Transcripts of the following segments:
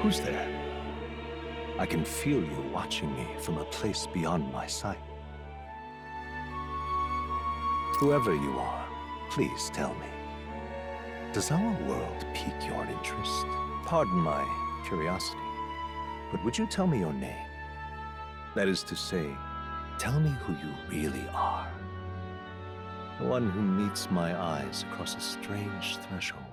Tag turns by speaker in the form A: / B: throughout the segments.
A: Who's there? I can feel you watching me from a place beyond my sight. Whoever you are, please tell me. Does our world pique your interest? Pardon my curiosity, but would you tell me your name? That is to say, tell me who you really are. The one who meets my eyes across a strange threshold.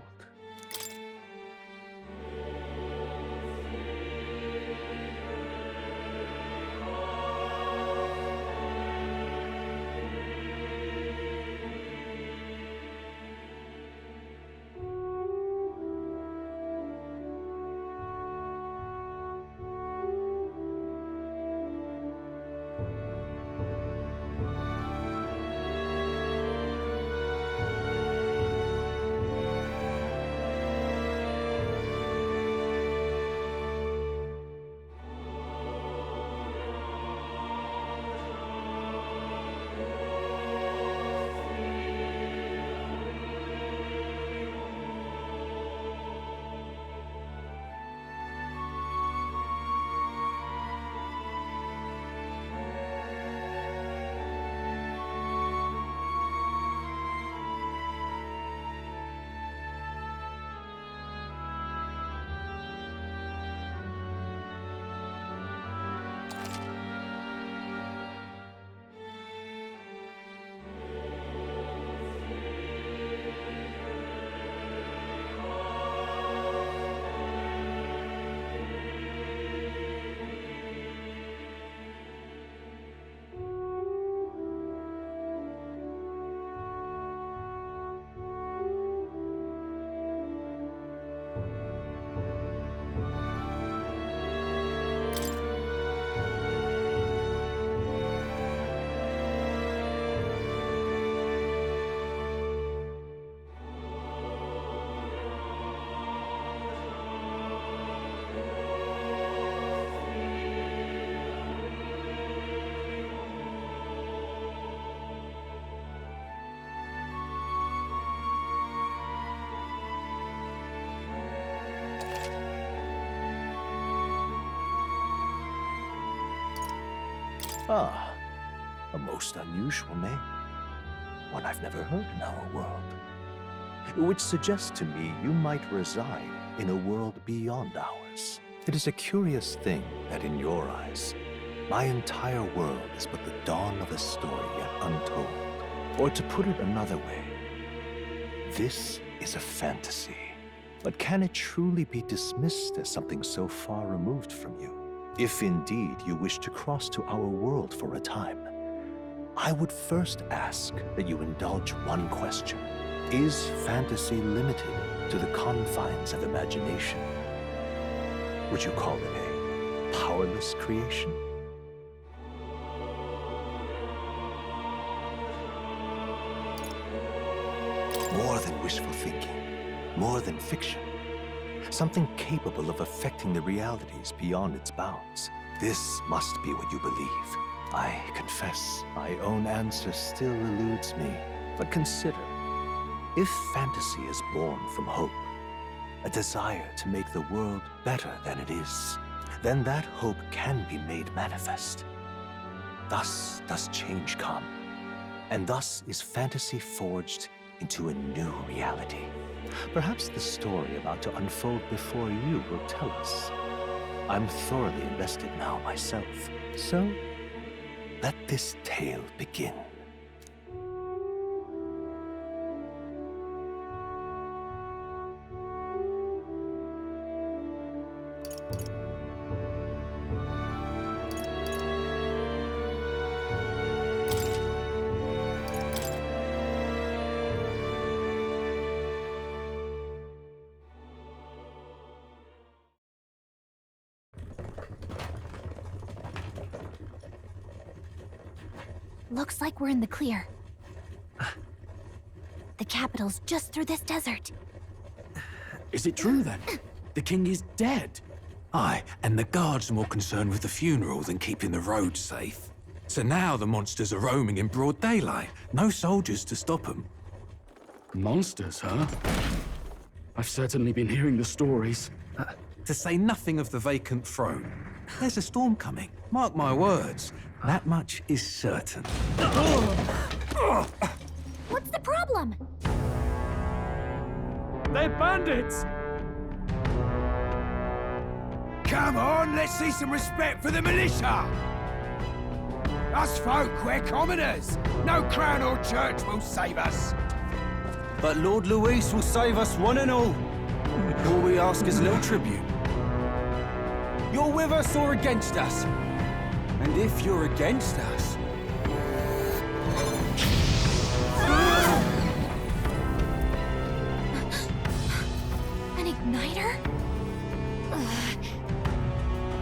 A: Ah, a most unusual name. One I've never heard in our world. Which suggests to me you might reside in a world beyond ours. It is a curious thing that in your eyes, my entire world is but the dawn of a story yet untold. Or to put it another way, this is a fantasy. But can it truly be dismissed as something so far removed from you? If indeed you wish to cross to our world for a time, I would first ask that you indulge one question. Is fantasy limited to the confines of imagination? Would you call it a powerless creation? More than wishful thinking, more than fiction. Something capable of affecting the realities beyond its bounds. This must be what you believe. I confess, my own answer still eludes me. But consider, if fantasy is born from hope, a desire to make the world better than it is, then that hope can be made manifest. Thus does change come, and thus is fantasy forged into a new reality. Perhaps the story about to unfold before you will tell us. I'm thoroughly invested now myself, so let this tale begin.
B: Looks like we're in the clear. The capital's just through this desert.
C: Is it true then? The king is dead? Aye, and the guards are more concerned with the funeral than keeping the roads safe. So now the monsters are roaming in broad daylight. No soldiers to stop them.
D: Monsters, huh? I've certainly been hearing the stories.
C: To say nothing of the vacant throne. There's a storm coming. Mark my words. That much is certain.
B: What's the problem?
C: They're bandits!
D: Come on, let's see some respect for the militia! Us folk, we're commoners. No crown or church will save us.
E: But Lord Luis will save us one and all. All we ask is a little tribute. You're with us or against us? And if you're against us...
B: An igniter?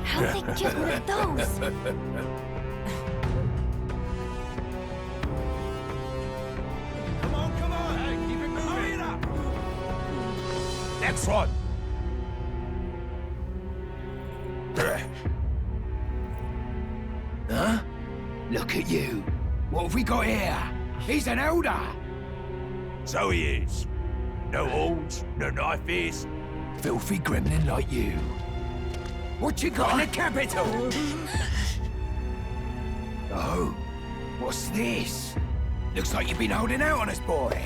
B: How'd they get rid of those?
D: Come on, hey, keep it moving. Hurry it up. Next one. Huh? Look at you. What have we got here? He's an elder. So he is. No horns, no knife is. Filthy gremlin like you. What you got in the capital? Oh, what's this? Looks like you've been holding out on us, boy.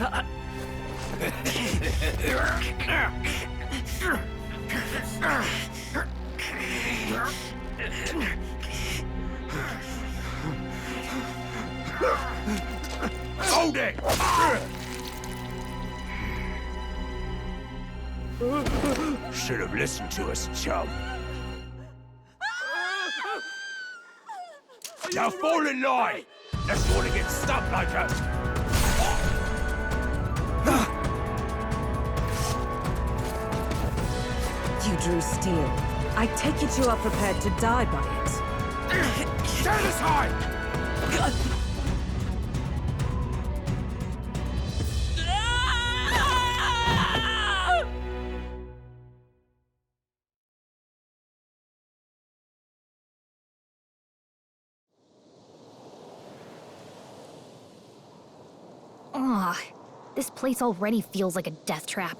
D: Hold it! Should have listened to us, chum. Now fall in line! Let's want to get stuck like us.
F: You drew steel. I take it you are prepared to die by it.
D: Stand aside!
B: Ugh, this place already feels like a death trap.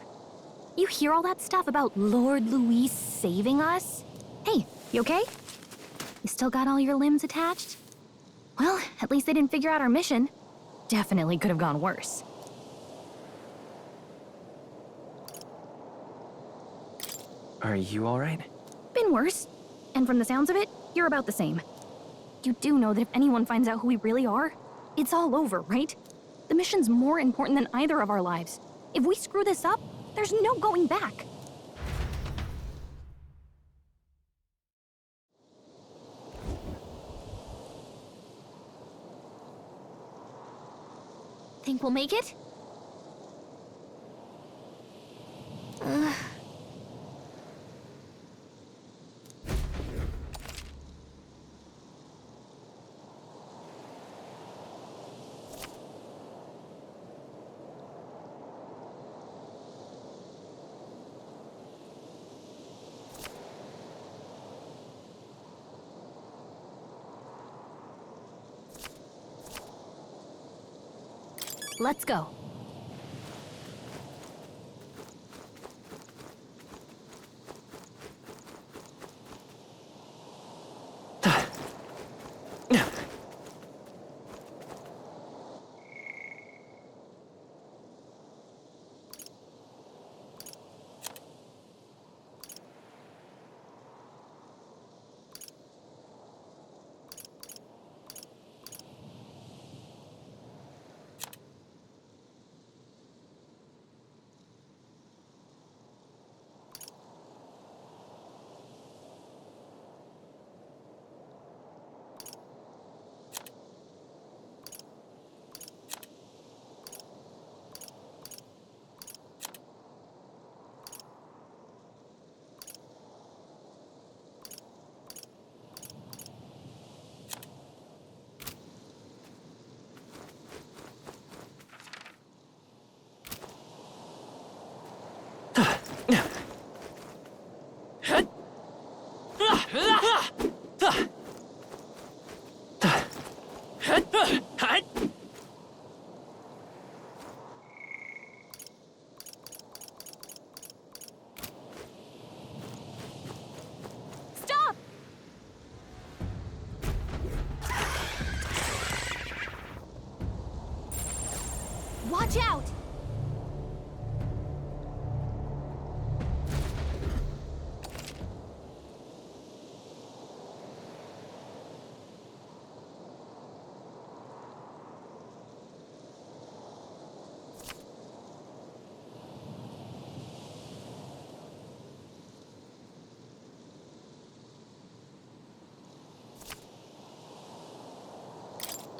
B: You hear all that stuff about Lord Luis saving us? Hey, you okay? You still got all your limbs attached? Well, at least they didn't figure out our mission. Definitely could have gone worse.
E: Are you alright?
B: Been worse. And from the sounds of it, you're about the same. You do know that if anyone finds out who we really are, it's all over, right? The mission's more important than either of our lives. If we screw this up, there's no going back. Think we'll make it? Let's go.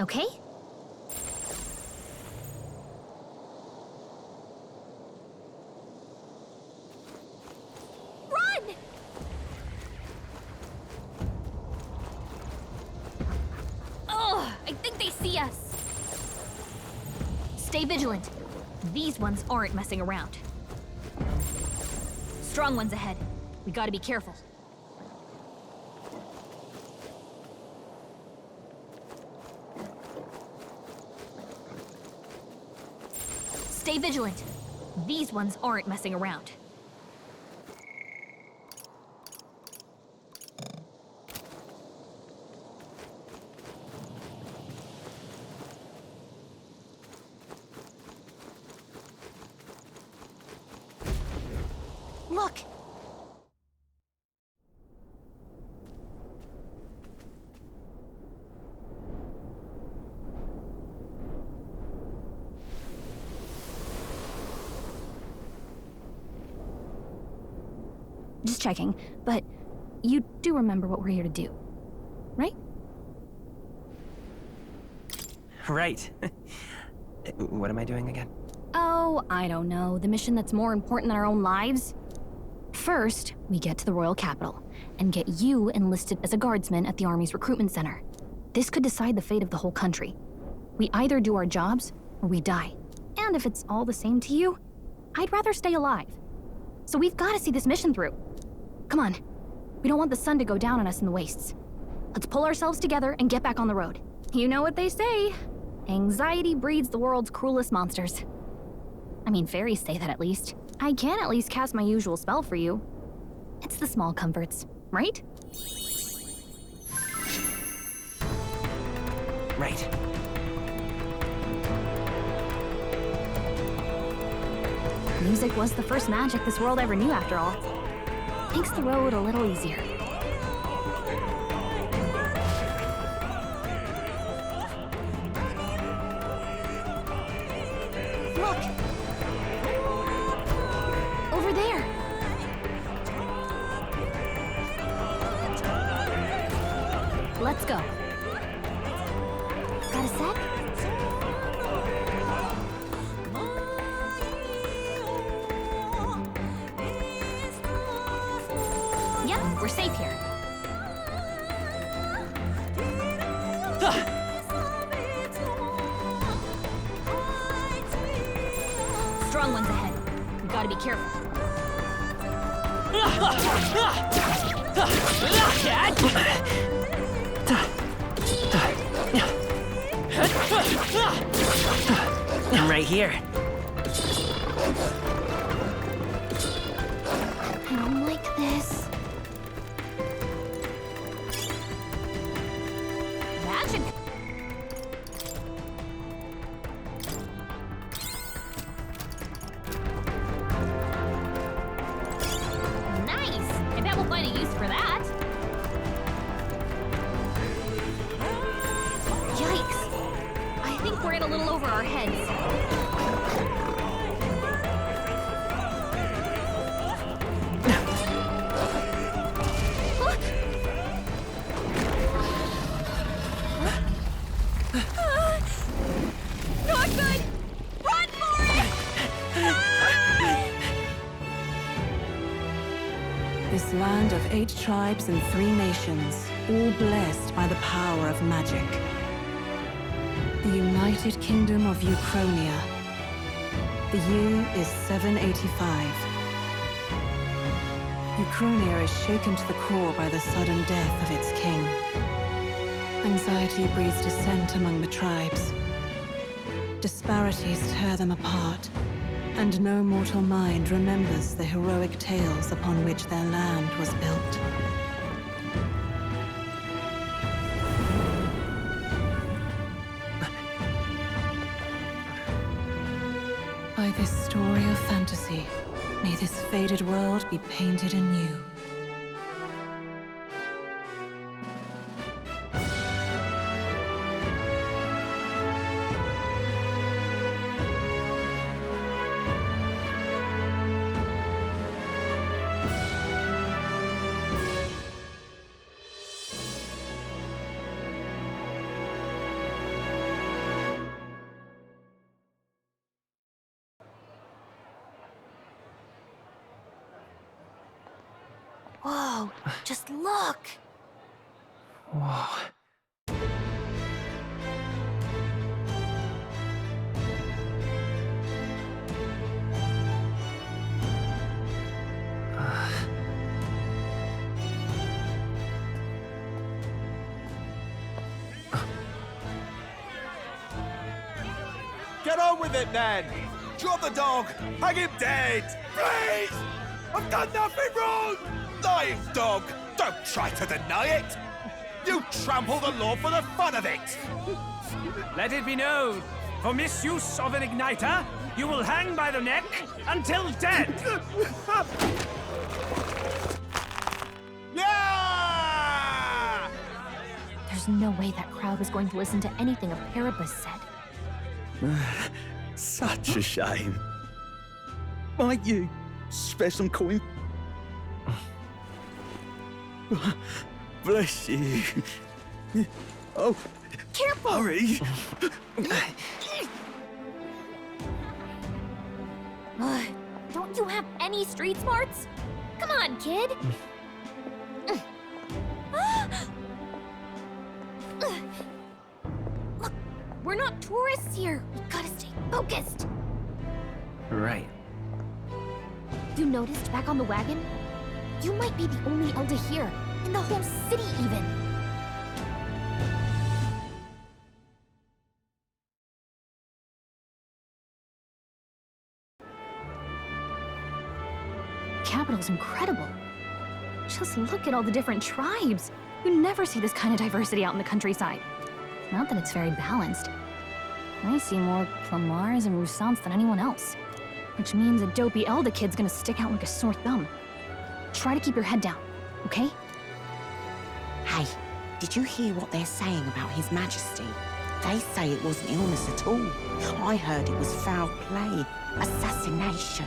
B: Okay? Run! Ugh, I think they see us. Stay vigilant. These ones aren't messing around. Strong ones ahead. We gotta be careful. Stay vigilant. These ones aren't messing around. Look! Just checking, but you do remember what we're here to do, right?
G: Right. What am I doing again?
B: Oh, I don't know. The mission that's more important than our own lives? First, we get to the royal capital and get you enlisted as a guardsman at the army's recruitment center. This could decide the fate of the whole country. We either do our jobs or we die. And if it's all the same to you, I'd rather stay alive. So we've got to see this mission through. Come on. We don't want the sun to go down on us in the wastes. Let's pull ourselves together and get back on the road. You know what they say. Anxiety breeds the world's cruelest monsters. I mean, fairies say that at least. I can at least cast my usual spell for you. It's the small comforts, right?
G: Right.
B: Music was the first magic this world ever knew, after all. Makes the road a little easier. Look! Over there! Let's go. Got a sec? Yep, we're safe here. Strong ones ahead. We gotta be careful.
G: I'm right here.
B: I don't like this. Magic. Nice! I bet we'll find a use for that. Yikes! I think we're in a little over our heads. Not good! Run for it!
F: This land of 8 tribes and 3 nations, all blessed by the power of magic. The United Kingdom of Uchronia. The year is 785. Uchronia is shaken to the core by the sudden death of its king. Anxiety breeds dissent among the tribes. Disparities tear them apart, and no mortal mind remembers the heroic tales upon which their land was built. By this story of fantasy, may this faded world be painted anew.
B: Whoa, just look!
G: Whoa.
E: Get on with it, then! Drop the dog! Hang him dead!
D: Please! I've done nothing wrong!
E: Lying dog! Don't try to deny it! You trample the law for the fun of it!
G: Let it be known, for misuse of an igniter, you will hang by the neck until dead.
E: Yeah!
B: There's no way that crowd was going to listen to anything a Paribus said.
H: Such a shame. Might you spare some coin? Bless you. Oh,
B: Careful!
H: hurry!
B: Don't you have any street smarts? Come on, kid! Look, we're not tourists here. We gotta stay focused.
G: Right.
B: You noticed back on the wagon? You might be the only Elder here, in the whole city even. Capital's incredible. Just look at all the different tribes. You never see this kind of diversity out in the countryside. Not that it's very balanced. I see more Plamars and Roussants than anyone else. Which means a dopey Elda kid's gonna stick out like a sore thumb. Try to keep your head down, okay?
I: Hey, did you hear what they're saying about His Majesty? They say it wasn't illness at all. I heard it was foul play, assassination.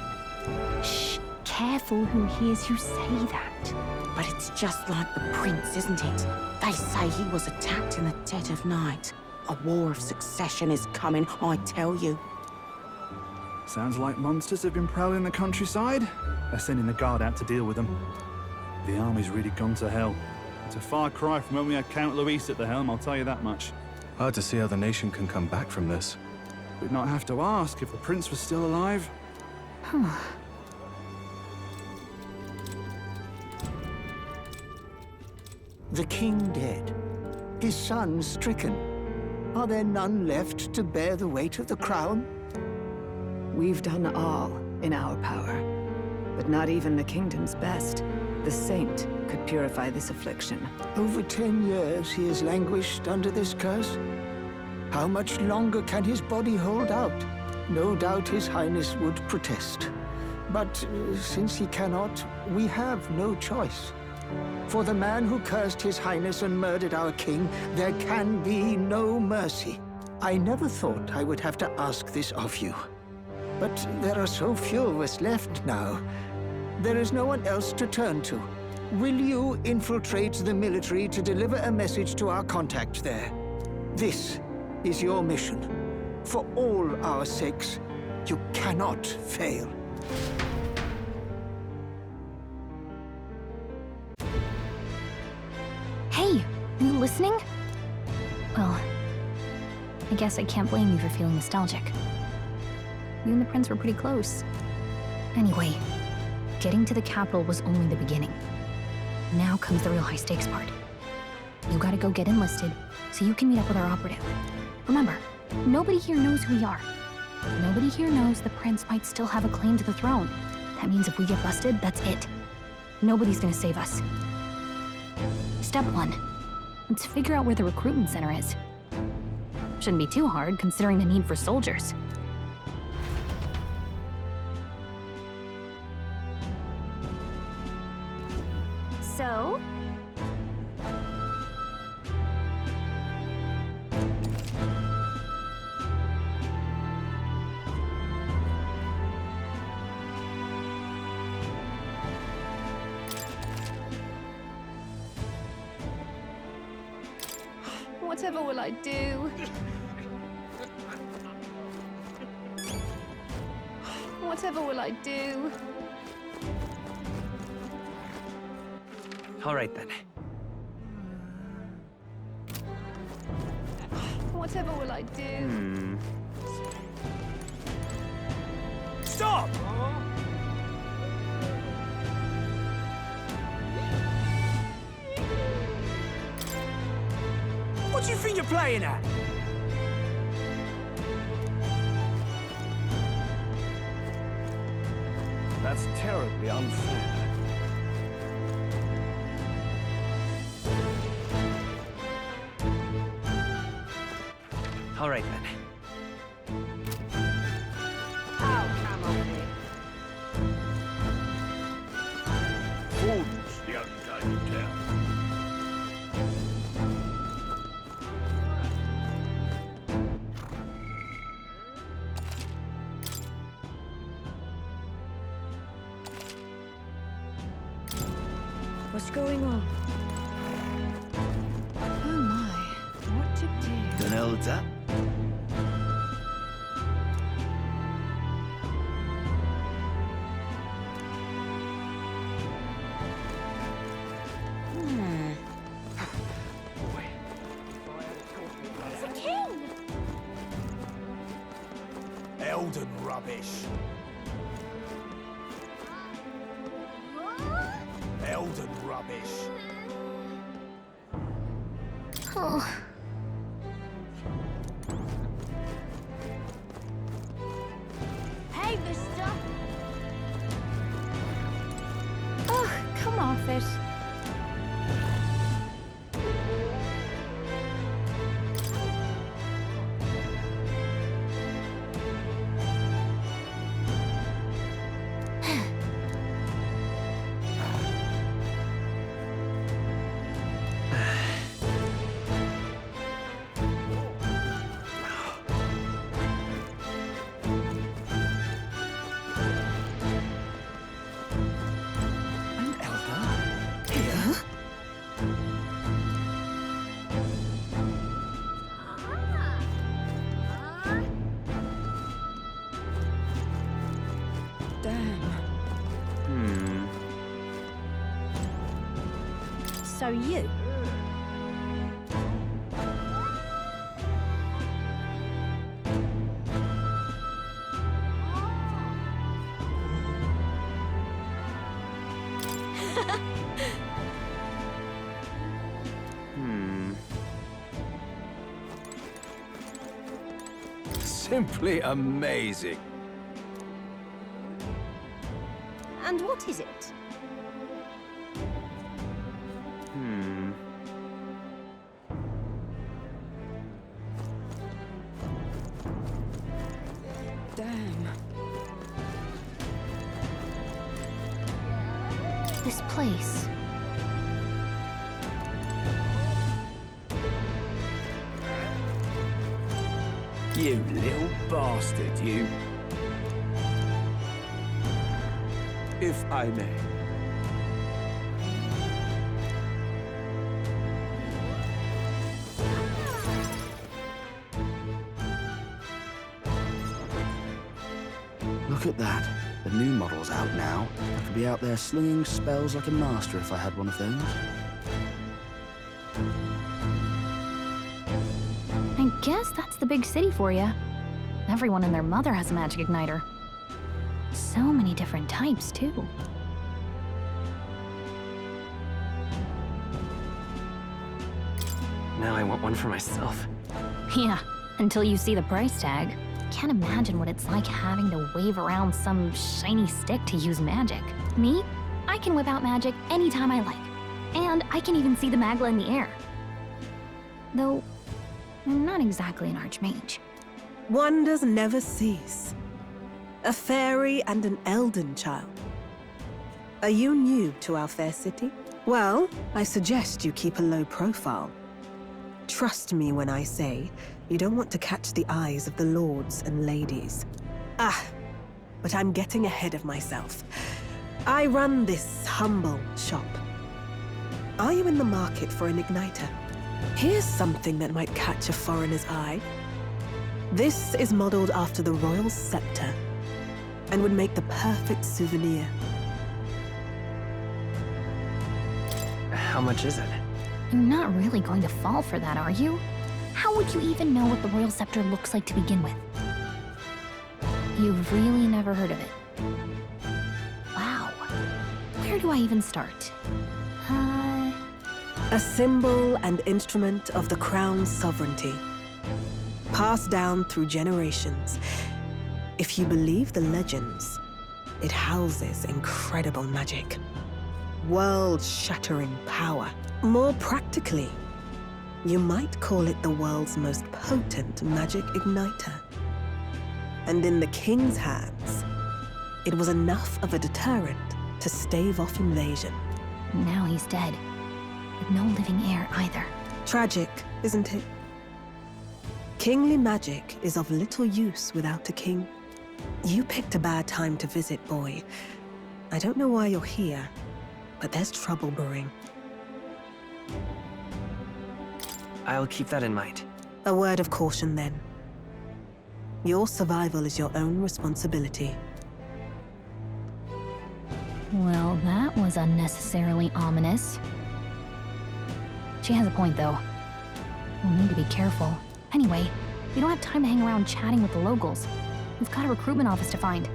B: Shh, careful who hears you say that.
I: But it's just like the prince, isn't it? They say he was attacked in the dead of night. A war of succession is coming, I tell you.
J: Sounds like monsters have been prowling the countryside. They're sending the guard out to deal with them. The army's really gone to hell. It's a far cry from when we had Count Luis at the helm, I'll tell you that much.
K: Hard to see how the nation can come back from this.
J: We'd not have to ask if the prince was still alive.
L: The king dead, his son stricken. Are there none left to bear the weight of the crown?
F: We've done all in our power, but not even the kingdom's best. The saint could purify this affliction.
L: Over 10 years he has languished under this curse. How much longer can his body hold out? No doubt his highness would protest. But since he cannot, we have no choice. For the man who cursed his highness and murdered our king, there can be no mercy. I never thought I would have to ask this of you. But there are so few of us left now. There is no one else to turn to. Will you infiltrate the military to deliver a message to our contact there? This is your mission. For all our sakes, you cannot fail.
B: Hey, are you listening? Well, I guess I can't blame you for feeling nostalgic. You and the prince were pretty close. Anyway, getting to the capital was only the beginning. Now comes the real high-stakes part. You gotta go get enlisted, so you can meet up with our operative. Remember, nobody here knows who we are. Nobody here knows the prince might still have a claim to the throne. That means if we get busted, that's it. Nobody's gonna save us. Step 1. Let's figure out where the recruitment center is. Shouldn't be too hard, considering the need for soldiers. So...
F: Whatever will I do? Whatever will I do?
G: All right then.
B: Whatever will I do?
G: Stop! What do you think you're playing at?
A: That's terribly unfair.
G: All right then.
I: Oh, come on, Nick.
D: Gordon's the only game in town.
F: What's going on? Oh my, what to do?
D: Don't know what's up.
B: It's a king!
D: Elden rubbish. Elden rubbish.
B: Oh. Hey, mister! Oh, come off it. So you?
D: Simply amazing.
B: And what is it?
F: Damn.
B: This place.
D: You little bastard, you. If I may.
M: Look at that. The new model's out now. I could be out there slinging spells like a master if I had one of those.
B: I guess that's the big city for you. Everyone and their mother has a magic igniter. So many different types, too.
G: Now I want one for myself.
B: Yeah, until you see the price tag. Can't imagine what it's like having to wave around some shiny stick to use magic. Me? I can whip out magic anytime I like. And I can even see the Magla in the air. Though, I'm not exactly an archmage.
F: Wonders never cease. A fairy and an elden child. Are you new to our fair city? Well, I suggest you keep a low profile. Trust me when I say you don't want to catch the eyes of the lords and ladies. But I'm getting ahead of myself. I run this humble shop. Are you in the market for an igniter? Here's something that might catch a foreigner's eye. This is modeled after the royal scepter and would make the perfect souvenir.
N: How much is it?
B: You're not really going to fall for that, are you? How would you even know what the royal scepter looks like to begin with? You've really never heard of it. Wow. Where do I even start?
O: A symbol and instrument of the crown's sovereignty, passed down through generations. If you believe the legends, it houses incredible magic, world-shattering power. More practically, you might call it the world's most potent magic igniter. And in the king's hands, it was enough of a deterrent to stave off invasion.
B: Now he's dead. With no living heir either.
O: Tragic, isn't it? Kingly magic is of little use without a king. You picked a bad time to visit, boy. I don't know why you're here, but there's trouble brewing.
N: I'll keep that in mind.
O: A word of caution, then. Your survival is your own responsibility.
B: Well, that was unnecessarily ominous. She has a point, though. We'll need to be careful. Anyway, we don't have time to hang around chatting with the locals. We've got a recruitment office to find.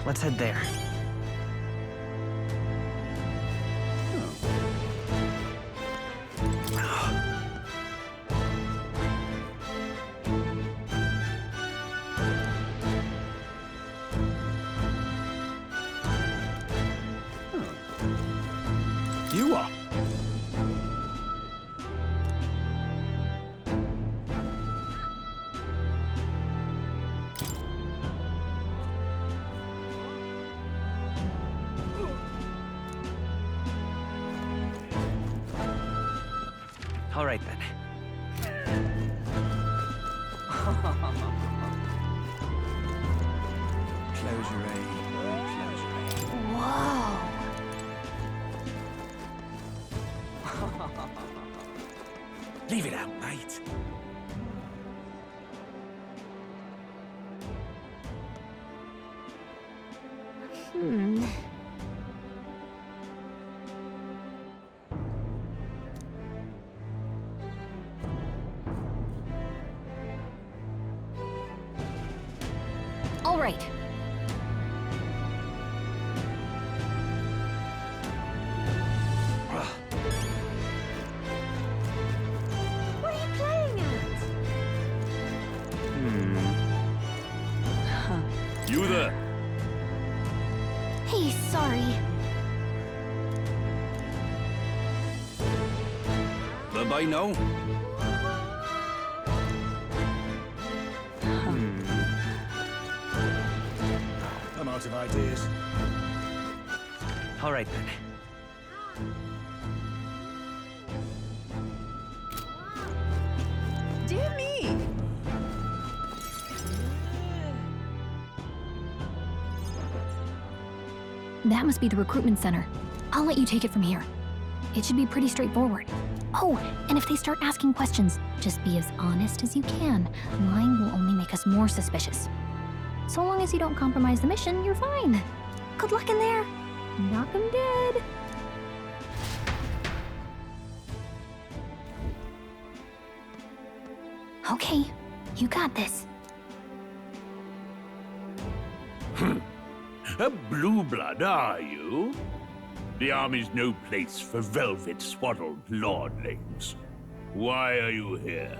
N: Let's head there.
D: You are.
N: All right, then.
E: Close your eye. Close your eye.
B: Whoa!
C: Leave it out, mate.
B: All right.
O: What are you playing at?
D: You there?
B: Hey, sorry.
E: Bye-bye now.
H: I'm out of ideas.
N: All right, then.
I: Dear me!
B: That must be the recruitment center. I'll let you take it from here. It should be pretty straightforward. Oh, and if they start asking questions, just be as honest as you can. Lying will only make us more suspicious. So long as you don't compromise the mission, you're fine. Good luck in there. Knock 'em dead. Okay, you got this.
D: A blue blood, are you? The army's no place for velvet-swaddled lordlings. Why are you here?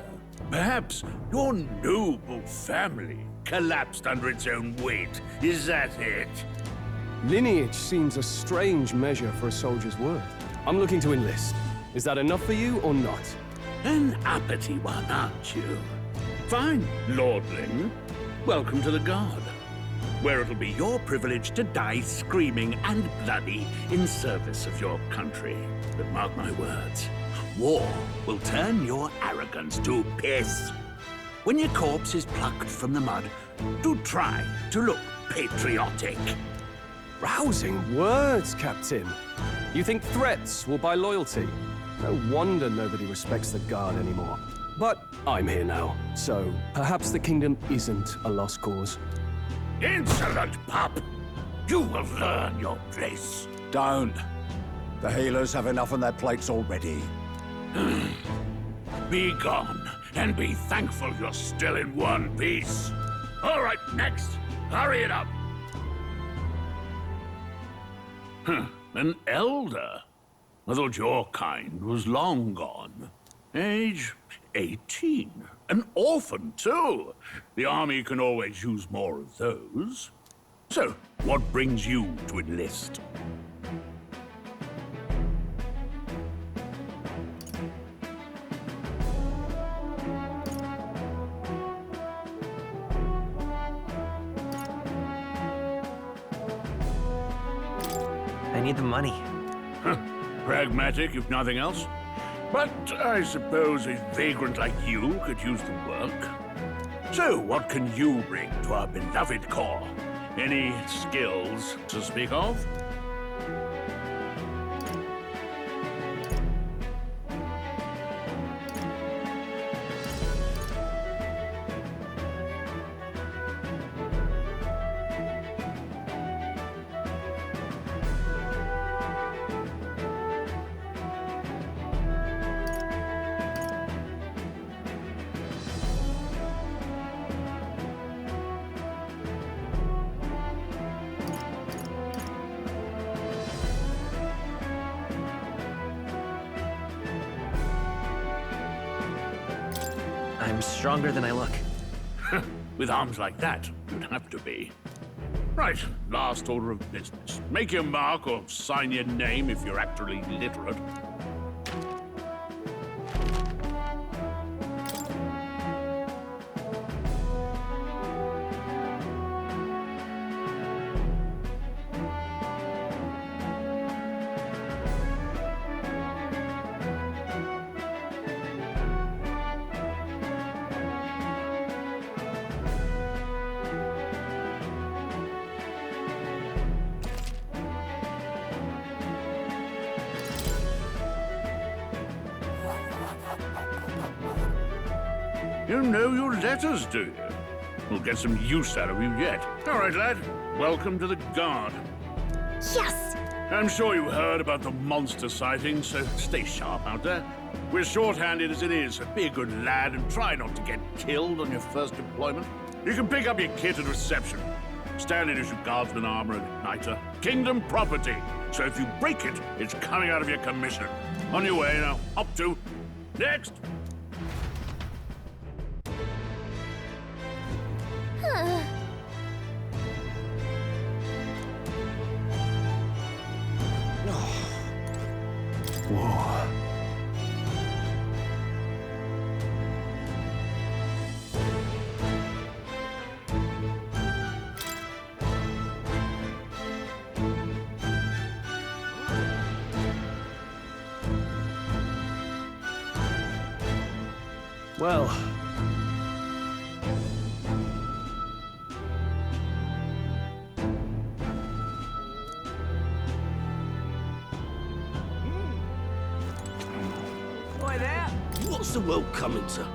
D: Perhaps your noble family collapsed under its own weight. Is that it?
P: Lineage seems a strange measure for a soldier's worth. I'm looking to enlist. Is that enough for you or not?
D: An uppity one, aren't you? Fine, lordling. Welcome to the Guard, where it'll be your privilege to die screaming and bloody in service of your country. But mark my words, war will turn your arrogance to piss. When your corpse is plucked from the mud, do try to look patriotic.
P: Rousing words, Captain. You think threats will buy loyalty? No wonder nobody respects the Guard anymore. But I'm here now, so perhaps the kingdom isn't a lost cause.
D: Insolent pup! You will learn your place.
Q: Don't. The healers have enough on their plates already.
D: Be gone, and be thankful you're still in one piece. All right, next. Hurry it up. An elder? I thought your kind was long gone. Age 18. An orphan, too. The army can always use more of those. So, what brings you to enlist?
N: I need the money.
D: Pragmatic, if nothing else. But I suppose a vagrant like you could use the work. So, what can you bring to our beloved corps? Any skills to speak of?
N: I'm stronger than I look.
D: With arms like that, you'd have to be. Right, last order of business. Make your mark or sign your name if you're actually literate. You know your letters, do you? We'll get some use out of you yet. All right, lad. Welcome to the Guard.
B: Yes!
D: I'm sure you heard about the monster sightings, so stay sharp out there. We're short-handed as it is, so be a good lad and try not to get killed on your first deployment. You can pick up your kit at reception. Standard issue guardsman armor and igniter. Kingdom property. So if you break it, it's coming out of your commission. On your way now. Up to. Next!
A: Whoa.
N: Well,
G: Boy there!
R: What's the world coming to?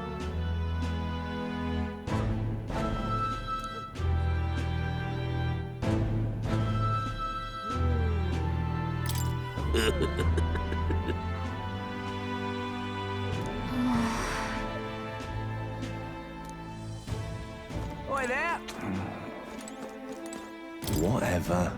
G: Boy there!
A: Whatever.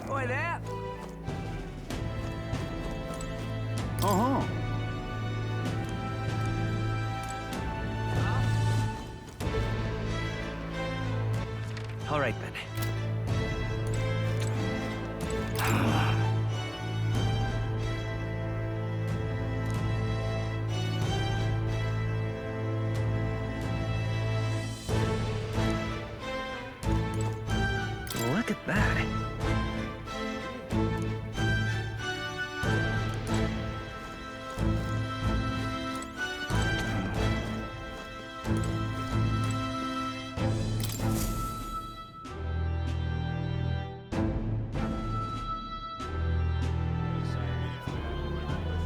G: Boy there!
J: Uh-huh.
N: all right then. Look at that.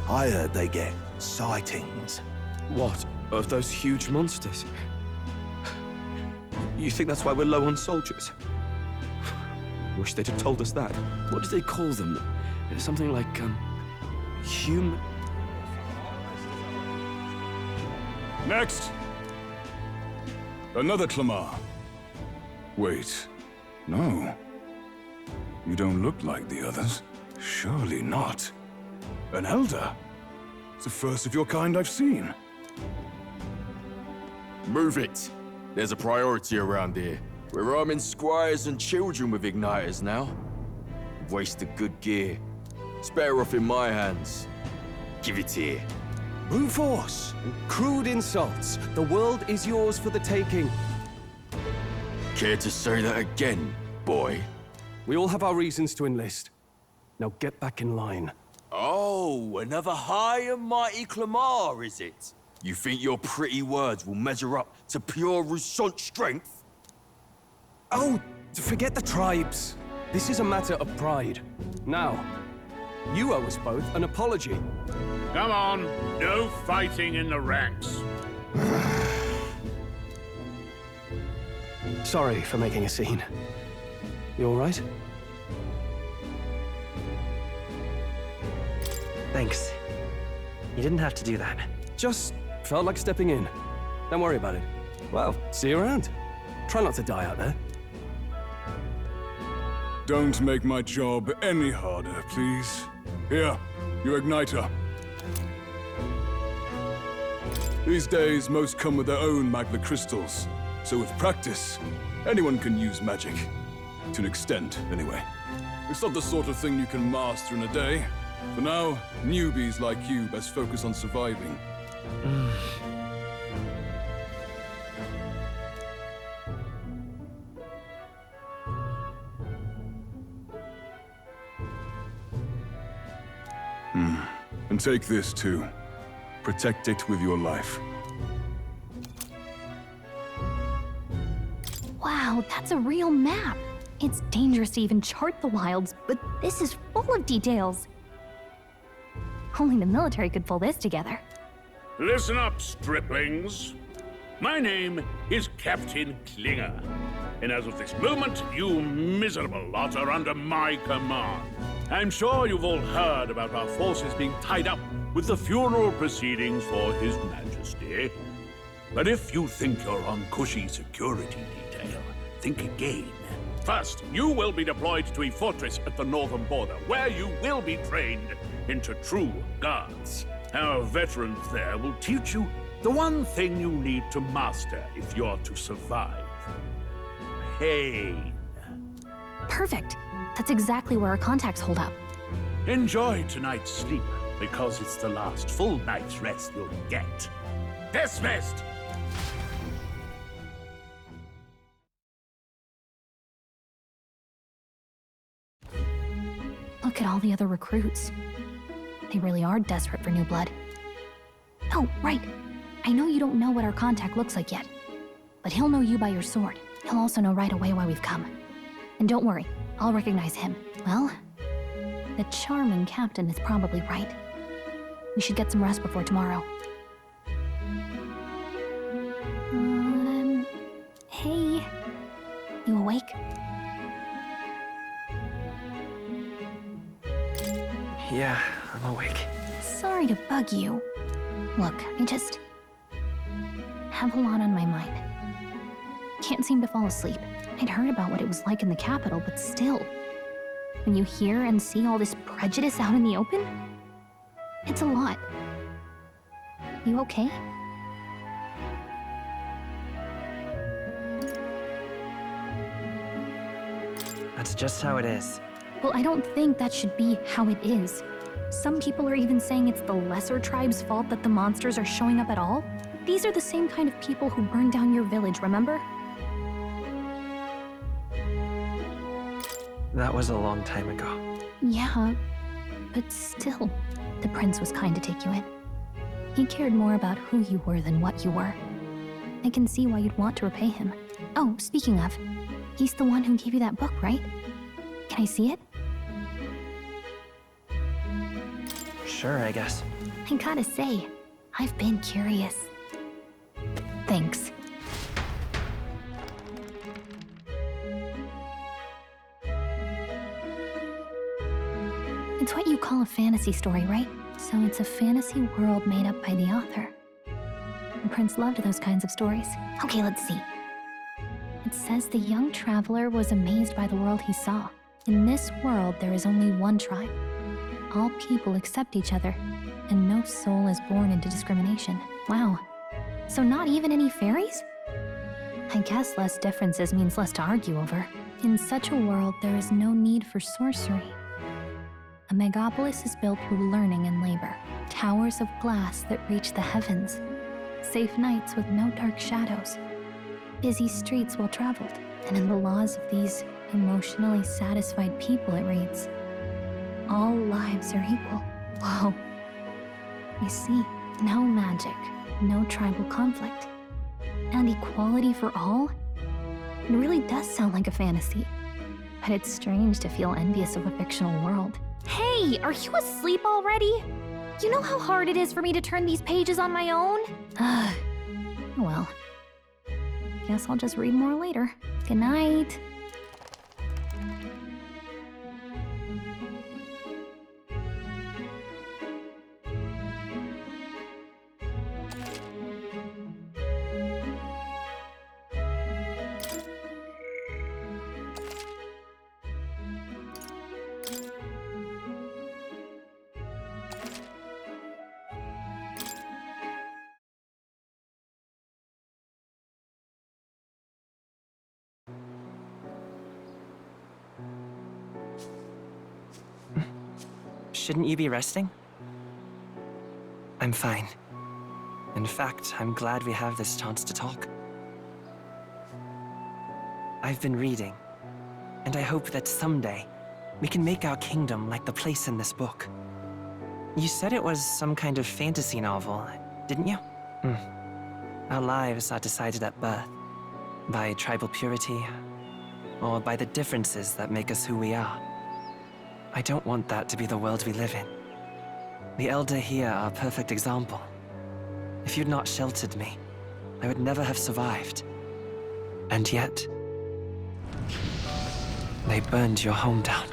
Q: I heard they get sightings.
P: What? Of those huge monsters? You think that's why we're low on soldiers? Wish they'd have told us that. What do they call them? Something like, human...
S: Next! Another Clamar. Wait, no. You don't look like the others. Surely not. An elder? It's the first of your kind I've seen.
T: Move it. There's a priority around here. We're arming squires and children with igniters now. Wasted good gear. It's better off in my hands. Give it here.
P: Brute force and crude insults. The world is yours for the taking.
T: Care to say that again, boy?
P: We all have our reasons to enlist. Now get back in line.
T: Oh, another high and mighty Clamar, is it? You think your pretty words will measure up to pure Rousseau strength?
P: Oh, forget the tribes. This is a matter of pride. Now, you owe us both an apology.
U: Come on, no fighting in the ranks.
P: Sorry for making a scene. You all right?
N: Thanks. You didn't have to do that.
P: Just felt like stepping in. Don't worry about it. Well, see you around. Try not to die out there.
S: Don't make my job any harder, please. Here, your igniter. These days, most come with their own magma crystals. So with practice, anyone can use magic. To an extent, anyway. It's not the sort of thing you can master in a day. For now, newbies like you best focus on surviving. And take this too. Protect it with your life.
B: Wow, that's a real map. It's dangerous to even chart the wilds, but this is full of details. Only the military could pull this together.
U: Listen up, striplings. My name is Captain Klinger, and as of this moment, you miserable lot are under my command. I'm sure you've all heard about our forces being tied up with the funeral proceedings for His Majesty. But if you think you're on cushy security detail, think again. First, you will be deployed to a fortress at the northern border, where you will be trained into true guards. Our veterans there will teach you the one thing you need to master if you're to survive. Pain.
B: Perfect. That's exactly where our contacts hold up.
U: Enjoy tonight's sleep, because it's the last full night's rest you'll get. Dismissed!
B: Look at all the other recruits. They really are desperate for new blood. Oh, right. I know you don't know what our contact looks like yet, but he'll know you by your sword. He'll also know right away why we've come. And don't worry, I'll recognize him. Well, the charming captain is probably right. We should get some rest before tomorrow. Hey. You awake?
N: Yeah, I'm awake.
B: Sorry to bug you. Look, I just have a lot on my mind. Can't seem to fall asleep. I'd heard about what it was like in the capital, but still. When you hear and see all this prejudice out in the open, it's a lot. You okay?
N: That's just how it is.
B: Well, I don't think that should be how it is. Some people are even saying it's the lesser tribe's fault that the monsters are showing up at all. These are the same kind of people who burned down your village, remember?
N: That was a long time ago.
B: Yeah, but still, the prince was kind to take you in. He cared more about who you were than what you were. I can see why you'd want to repay him. Oh, speaking of, he's the one who gave you that book, right? Can I see it?
N: Sure, I guess.
B: I gotta say, I've been curious. Thanks. It's what you call a fantasy story, right? So it's a fantasy world made up by the author. And Prince loved those kinds of stories. Okay, let's see. It says the young traveler was amazed by the world he saw. In this world, there is only one tribe. All people accept each other, and no soul is born into discrimination. Wow. So not even any fairies? I guess less differences means less to argue over. In such a world, there is no need for sorcery. A megapolis is built through learning and labor. Towers of glass that reach the heavens. Safe nights with no dark shadows. Busy streets well traveled. And in the laws of these emotionally satisfied people, it reads, all lives are equal. Whoa. You see, no magic, no tribal conflict, and equality for all? It really does sound like a fantasy. But it's strange to feel envious of a fictional world. Hey, are you asleep already? You know how hard it is for me to turn these pages on my own? Well, guess I'll just read more later. Good night.
N: Shouldn't you be resting? I'm fine. In fact, I'm glad we have this chance to talk. I've been reading, and I hope that someday we can make our kingdom like the place in this book. You said it was some kind of fantasy novel, didn't you? Our lives are decided at birth, by tribal purity, or by the differences that make us who we are. I don't want that to be the world we live in. The Elder here are a perfect example. If you'd not sheltered me, I would never have survived. And yet, they burned your home down.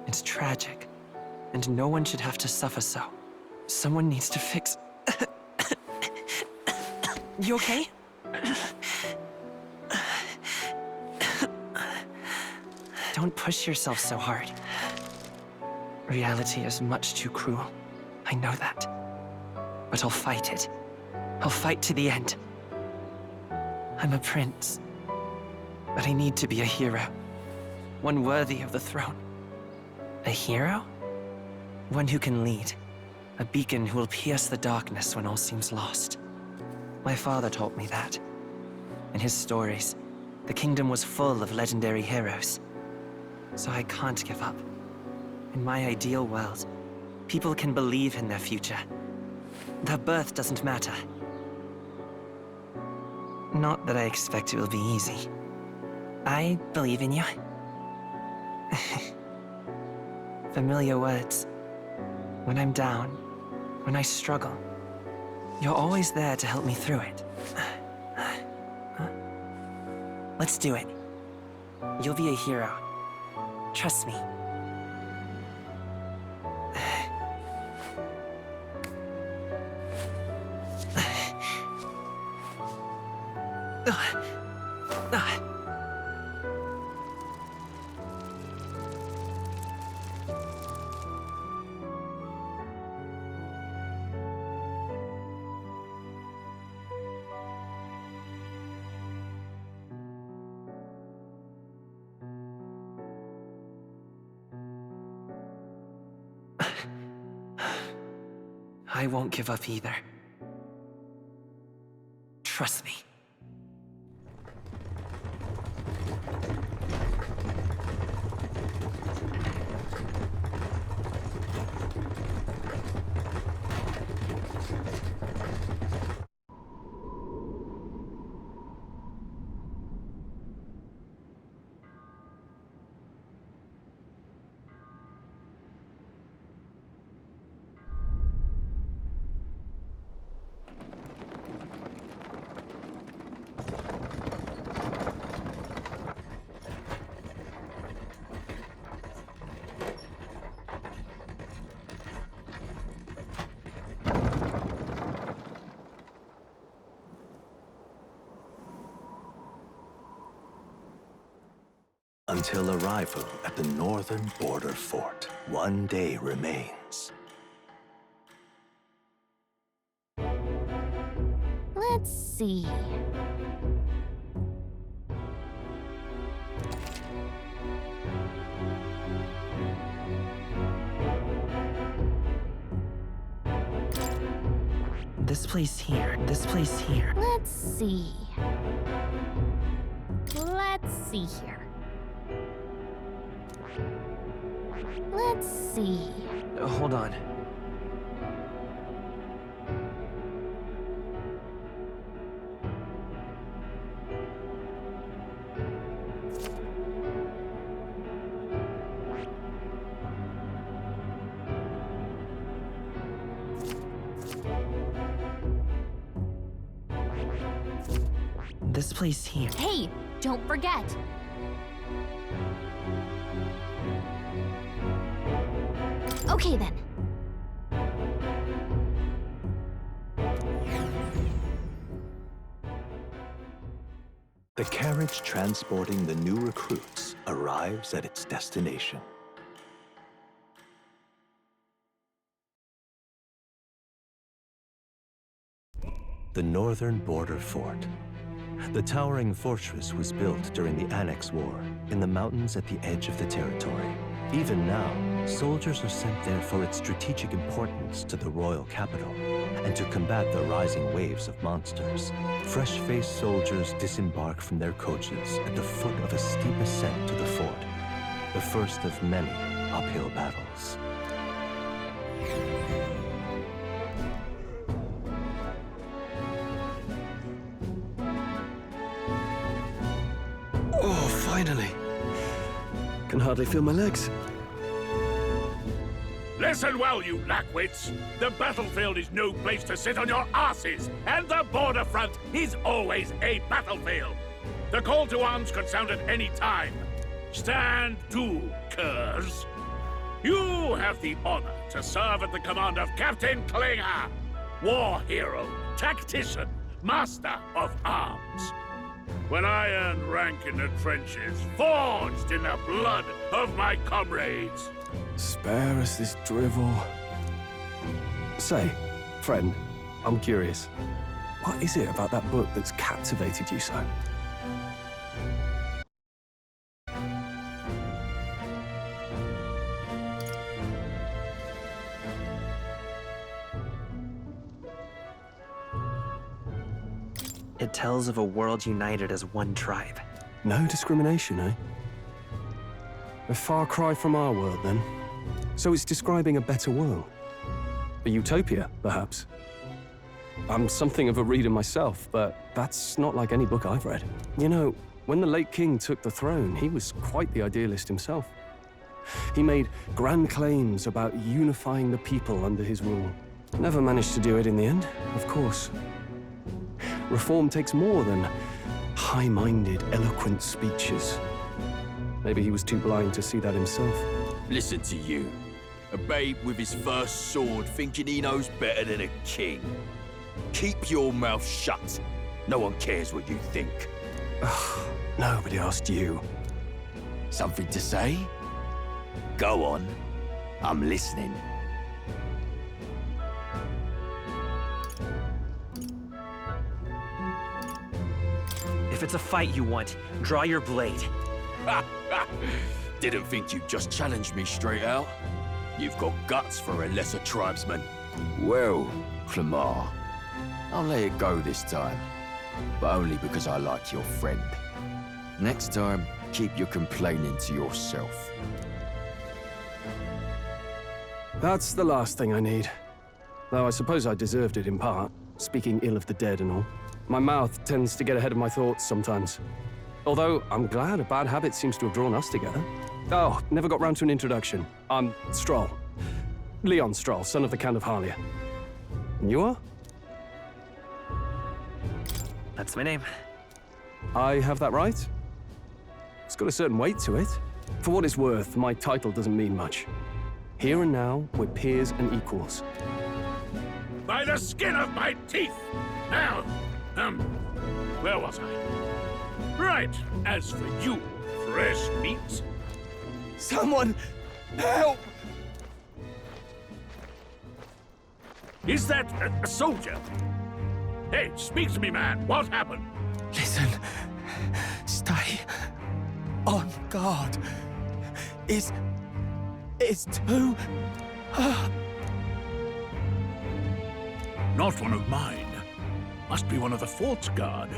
N: It's tragic, and no one should have to suffer so. Someone needs to fix... You okay? Don't push yourself so hard. Reality is much too cruel. I know that. But I'll fight it. I'll fight to the end. I'm a prince. But I need to be a hero. One worthy of the throne. A hero? One who can lead. A beacon who will pierce the darkness when all seems lost. My father taught me that. In his stories, the kingdom was full of legendary heroes. So I can't give up. In my ideal world, people can believe in their future. Their birth doesn't matter. Not that I expect it will be easy. I believe in you. Familiar words. When I'm down, when I struggle, you're always there to help me through it. Let's do it. You'll be a hero. Trust me. I won't give up either. Trust me.
A: until arrival at the northern border fort. One day remains.
B: Let's see.
N: This place here, this place here.
B: Let's see. Let's see here. Let's see.
N: Hold on. This place here.
B: Hey, don't forget. Okay then.
A: The carriage transporting the new recruits arrives at its destination. The northern border fort. The towering fortress was built during the Annex War in the mountains at the edge of the territory. Even now, soldiers are sent there for its strategic importance to the royal capital and to combat the rising waves of monsters. Fresh-faced soldiers disembark from their coaches at the foot of a steep ascent to the fort, the first of many uphill battles.
P: Oh, finally. Can hardly feel my legs.
U: Listen well, you lackwits. The battlefield is no place to sit on your asses, and the border front is always a battlefield. The call to arms could sound at any time. Stand to, curs. You have the honor to serve at the command of Captain Klinger, war hero, tactician, master of arms. When I earned rank in the trenches, forged in the blood of my comrades.
P: Spare us this drivel. Say, friend, I'm curious. What is it about that book that's captivated you so?
N: It tells of a world united as one tribe.
P: No discrimination, eh? A far cry from our world, then. So it's describing a better world. A utopia, perhaps. I'm something of a reader myself, but that's not like any book I've read. You know, when the late king took the throne, he was quite the idealist himself. He made grand claims about unifying the people under his rule. Never managed to do it in the end, of course. Reform takes more than high-minded, eloquent speeches. Maybe he was too blind to see that himself.
T: Listen to you. A babe with his first sword thinking he knows better than a king. Keep your mouth shut. No one cares what you think.
P: Nobody asked you.
T: Something to say? Go on. I'm listening.
N: If it's a fight you want, draw your blade.
T: Didn't think you'd just challenge me straight out. You've got guts for a lesser tribesman. Well, Clemar, I'll let it go this time. But only because I like your friend. Next time, keep your complaining to yourself.
P: That's the last thing I need. Though I suppose I deserved it in part, speaking ill of the dead and all. My mouth tends to get ahead of my thoughts sometimes. Although, I'm glad a bad habit seems to have drawn us together. Oh, never got round to an introduction. I'm Stroll. Leon Stroll, son of the Count of Harlia. And you are?
N: That's my name.
P: I have that right? It's got a certain weight to it. For what it's worth, my title doesn't mean much. Here and now, we're peers and equals.
U: By the skin of my teeth! Now, where was I? Right, as for you, fresh meat.
H: Someone help!
U: Is that a soldier? Hey, speak to me, man. What happened?
H: Listen. Stay on guard. It's too...
U: Not one of mine. Must be one of the fort's guard.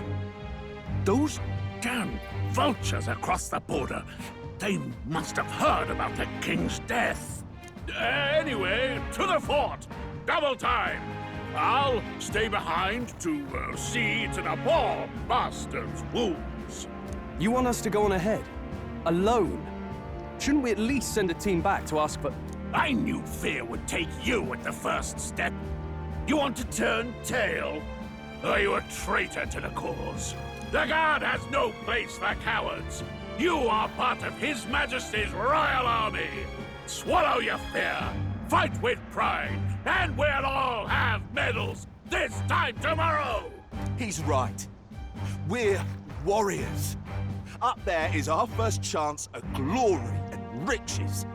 U: Those damn vultures across the border. They must have heard about the king's death. Anyway, to the fort. Double time. I'll stay behind to see to the poor bastard's wounds.
P: You want us to go on ahead? Alone? Shouldn't we at least send a team back to ask for...
U: I knew fear would take you at the first step. You want to turn tail? Are you a traitor to the cause? The Guard has no place for cowards. You are part of His Majesty's Royal Army. Swallow your fear. Fight with pride. And we'll all have medals this time tomorrow!
H: He's right. We're warriors. Up there is our first chance at glory and riches.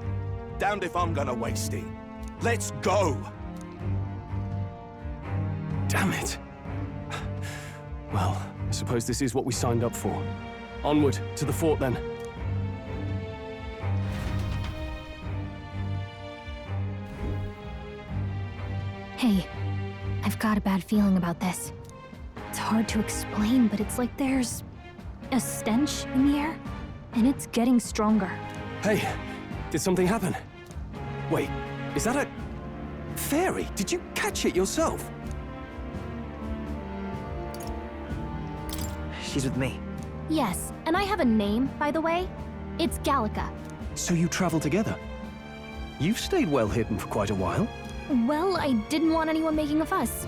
H: Damned if I'm gonna waste it. Let's go!
P: Damn it. Well, I suppose this is what we signed up for. Onward, to the fort then.
B: Hey, I've got a bad feeling about this. It's hard to explain, but it's like there's a stench in the air, and it's getting stronger.
P: Hey, did something happen? Wait, is that a... fairy? Did you catch it yourself?
N: She's with me.
B: Yes, and I have a name, by the way. It's Gallica.
P: So you travel together? You've stayed well hidden for quite a while.
B: Well, I didn't want anyone making a fuss.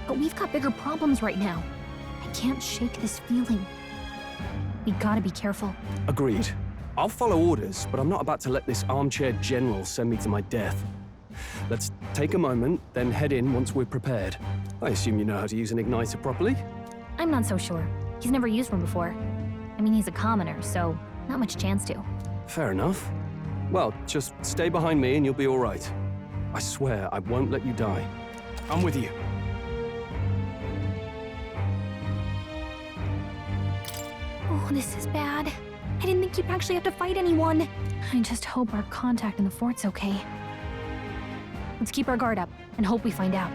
B: But we've got bigger problems right now. I can't shake this feeling. We gotta be careful.
P: Agreed. I'll follow orders, but I'm not about to let this armchair general send me to my death. Let's take a moment, then head in once we're prepared. I assume you know how to use an igniter properly?
B: I'm not so sure. He's never used one before. I mean, he's a commoner, so not much chance to.
P: Fair enough. Well, just stay behind me and you'll be all right. I swear I won't let you die. I'm with you.
B: Oh, this is bad. I didn't think you'd actually have to fight anyone. I just hope our contact in the fort's okay. Let's keep our guard up and hope we find out.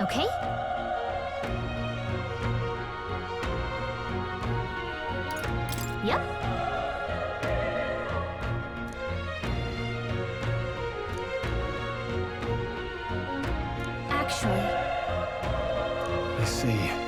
B: Okay? Yep. Actually...
P: I see.